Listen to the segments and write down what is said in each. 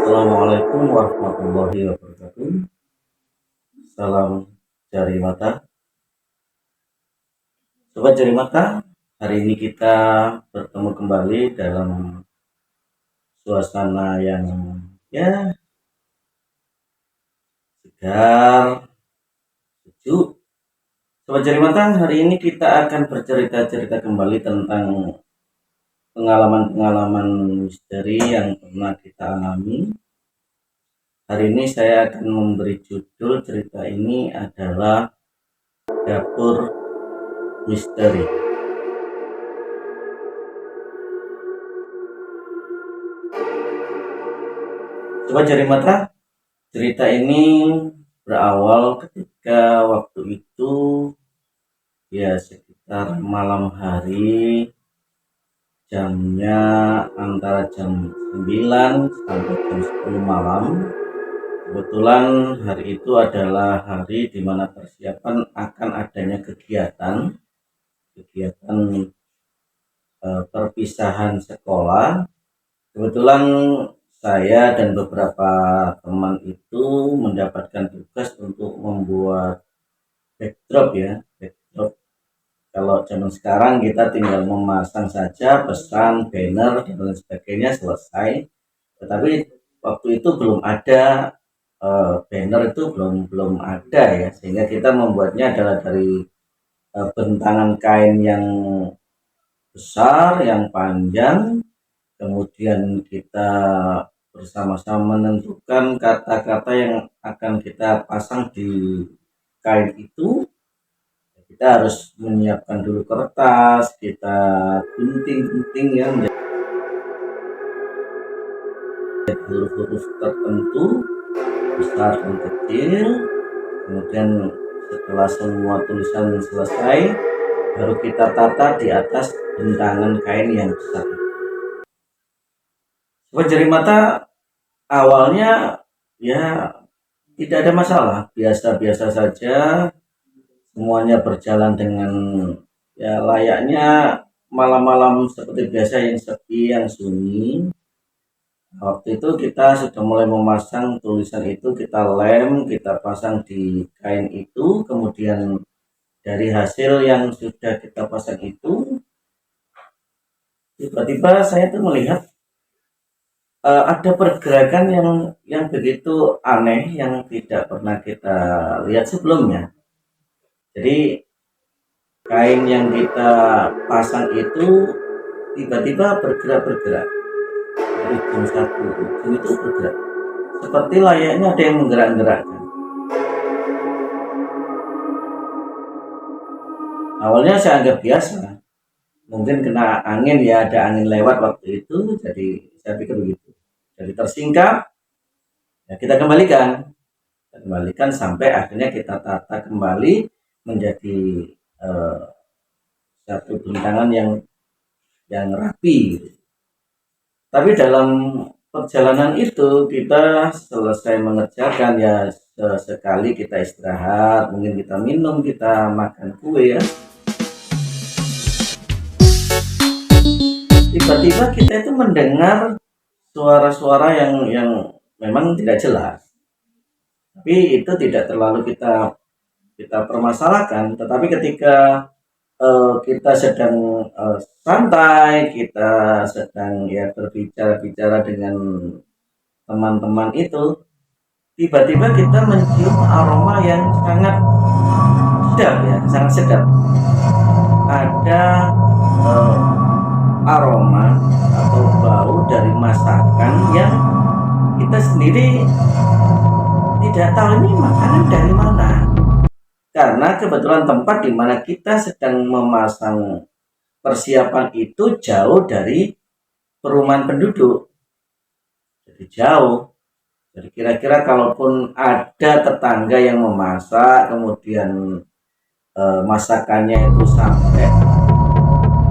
Assalamualaikum warahmatullahi wabarakatuh. Salam jari mata. Sobat jari mata, hari ini kita bertemu kembali dalam suasana yang segar, sejuk. Sobat jari mata, hari ini kita akan bercerita-cerita kembali tentang pengalaman-pengalaman misteri yang pernah kita alami. Hari ini saya akan memberi judul cerita ini adalah Dapur Misteri. Sobat jari mata, cerita ini berawal ketika waktu itu sekitar malam hari, jamnya antara jam 9 sampai jam 10 malam. Kebetulan hari itu adalah hari di mana persiapan akan adanya kegiatan perpisahan sekolah. Kebetulan saya dan beberapa teman itu mendapatkan tugas untuk membuat backdrop. Kalau zaman sekarang kita tinggal memasang saja pesan, banner dan lain sebagainya, selesai. Tetapi waktu itu belum ada banner, itu belum ada ya, sehingga kita membuatnya adalah dari bentangan kain yang besar, yang panjang. Kemudian kita bersama-sama menentukan kata-kata yang akan kita pasang di kain itu. Kita harus menyiapkan dulu kertas, kita gunting-gunting ya menjadi huruf-huruf tertentu, besar dan kecil. Kemudian setelah semua tulisan selesai, baru kita tata di atas bentangan kain yang besar. Sobat jari mata, awalnya tidak ada masalah, biasa-biasa saja, semuanya berjalan dengan layaknya malam-malam seperti biasa, yang sepi, yang sunyi. Waktu itu kita sudah mulai memasang tulisan itu, kita lem, kita pasang di kain itu. Kemudian dari hasil yang sudah kita pasang itu, tiba-tiba saya tuh melihat ada pergerakan yang begitu aneh, yang tidak pernah kita lihat sebelumnya. Jadi kain yang kita pasang itu tiba-tiba bergerak. Dari ujung satu ujung itu bergerak, seperti layaknya ada yang menggerak-gerakkan. Awalnya saya anggap biasa, mungkin kena angin ya, ada angin lewat waktu itu, jadi saya pikir begitu. Jadi tersingkap, kita kembalikan sampai akhirnya kita tata kembali menjadi satu bentangan yang rapi. Tapi dalam perjalanan itu kita selesai mengerjakan, sekali kita istirahat, mungkin kita minum, kita makan kue ya. Tiba-tiba kita itu mendengar suara-suara yang memang tidak jelas. Tapi itu tidak terlalu kita permasalahkan. Tetapi ketika kita sedang santai, kita sedang berbicara dengan teman-teman itu, tiba-tiba kita mencium aroma yang sangat sedap. Ada aroma atau bau dari masakan yang kita sendiri tidak tahu ini makanan dari mana. Karena kebetulan tempat di mana kita sedang memasang persiapan itu jauh dari perumahan penduduk. Jadi jauh. Jadi kira-kira kalaupun ada tetangga yang memasak, kemudian masakannya itu sampai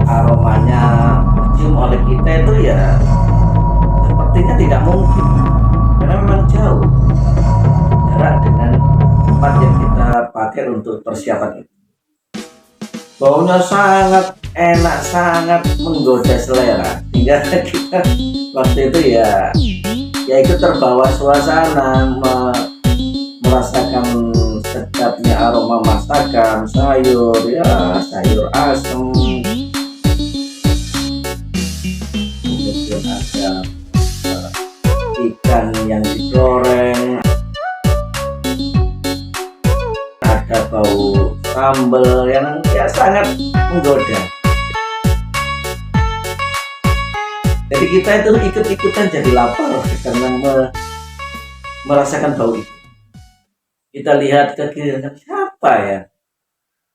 aromanya tercium oleh kita, itu ya sepertinya tidak mungkin. Karena memang jauh jarak dengan tempat yang kita pakai untuk persiapan itu. Baunya sangat enak, sangat menggoda selera, hingga kita waktu itu ya ikut terbawa suasana, merasakan sedapnya aroma masakan sayur, ya sayur asem, kemudian ada ikan yang digoreng, ada bau sambal yang ya sangat menggoda. Jadi kita itu ikut-ikutan jadi lapar karena merasakan bau itu. Kita lihat ke kiri, siapa ya?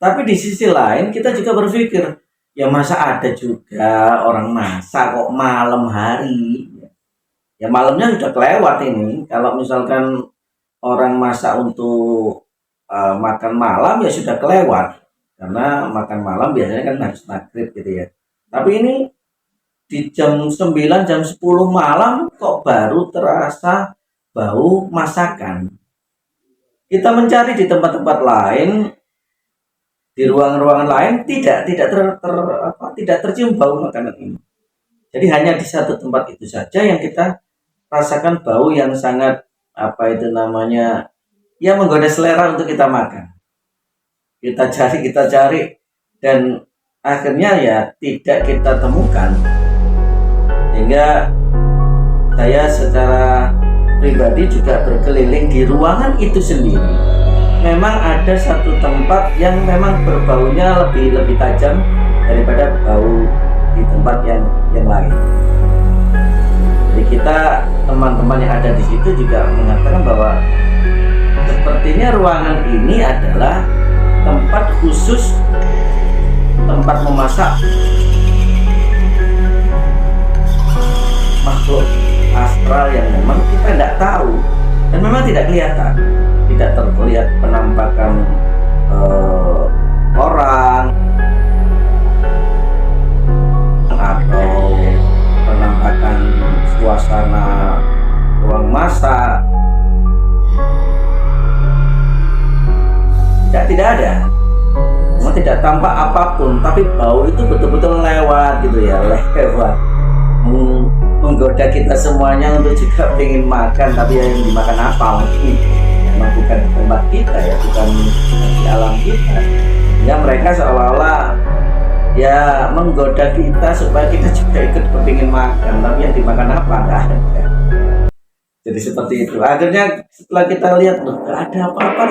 Tapi di sisi lain kita juga berpikir, ya masa ada juga orang masak kok malam hari? Ya malamnya sudah kelewat ini. Kalau misalkan orang masak untuk makan malam ya sudah kelewat. Karena makan malam biasanya kan harus maghrib gitu ya. Tapi ini di jam 9, jam 10 malam kok baru terasa bau masakan. Kita mencari di tempat-tempat lain, di ruangan-ruangan lain tidak tercium bau makanan ini. Jadi hanya di satu tempat itu saja yang kita rasakan bau yang sangat ya menggoda selera untuk kita makan. Kita cari dan akhirnya ya tidak kita temukan. Sehingga saya secara pribadi juga berkeliling di ruangan itu sendiri. Memang ada satu tempat yang memang berbaunya lebih tajam daripada bau di tempat yang lain. Jadi kita teman-teman yang ada di situ juga mengatakan bahwa sepertinya ruangan ini adalah tempat khusus, tempat memasak makhluk astral yang memang kita tidak tahu dan memang tidak kelihatan, tidak terlihat penampakan orang atau penampakan suasana ruang masak, tidak ada, memang tidak tampak apapun, tapi bau itu betul-betul lewat gitu ya, lewat menggoda kita semuanya untuk juga ingin makan, tapi yang dimakan apa mungkin memang bukan di tempat kita ya, bukan di alam kita. Ya mereka seolah-olah ya menggoda kita supaya kita juga ikut kepingin makan, tapi yang dimakan apa enggak ada. Jadi seperti itu. Akhirnya setelah kita lihat enggak ada apa-apa,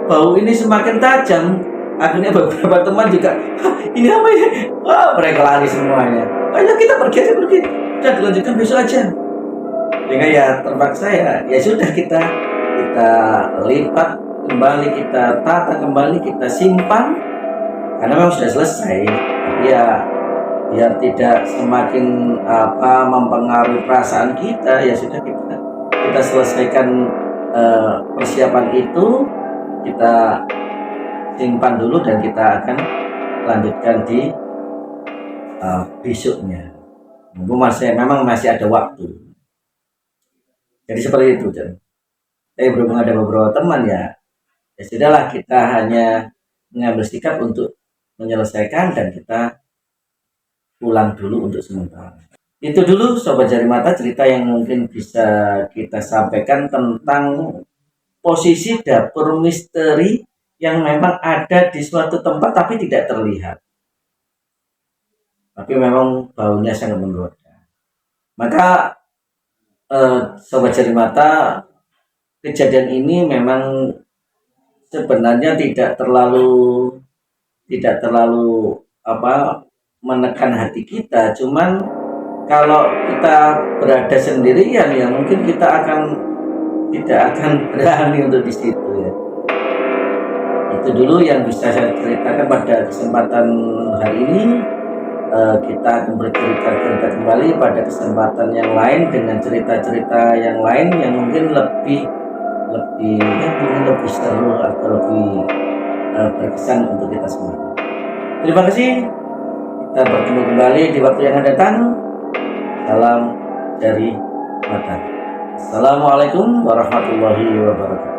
bau ini semakin tajam. Akhirnya beberapa teman juga, ini apa ini? Wah, mereka lari semuanya. Ayo kita pergi, udah dilanjutkan besok aja. Sehingga ya terpaksa ya sudah kita lipat kembali, kita tata kembali, kita simpan karena memang sudah selesai. Tapi ya biar tidak semakin mempengaruhi perasaan kita, ya sudah kita selesaikan persiapan itu, kita simpan dulu dan kita akan lanjutkan di besoknya. Memang masih ada waktu. Jadi seperti itu. Tapi berhubung ada beberapa teman ya sudahlah, kita hanya mengambil sikap untuk menyelesaikan dan kita pulang dulu untuk sementara. Itu dulu Sobat Jari Mata, cerita yang mungkin bisa kita sampaikan tentang posisi dapur misteri yang memang ada di suatu tempat tapi tidak terlihat. Tapi memang baunya sangat menggoda. Maka Sobat Jari Mata, kejadian ini memang sebenarnya tidak terlalu menekan hati kita. Cuman kalau kita berada sendirian ya mungkin kita tidak akan berani untuk di situ ya. Itu dulu yang bisa saya ceritakan pada kesempatan hari ini. Kita akan bercerita kembali pada kesempatan yang lain dengan cerita-cerita yang lain yang mungkin lebih seru atau lebih berkesan untuk kita semua. Terima kasih. Kita bertemu kembali di waktu yang akan datang. Salam dari Mata. Assalamualaikum warahmatullahi wabarakatuh.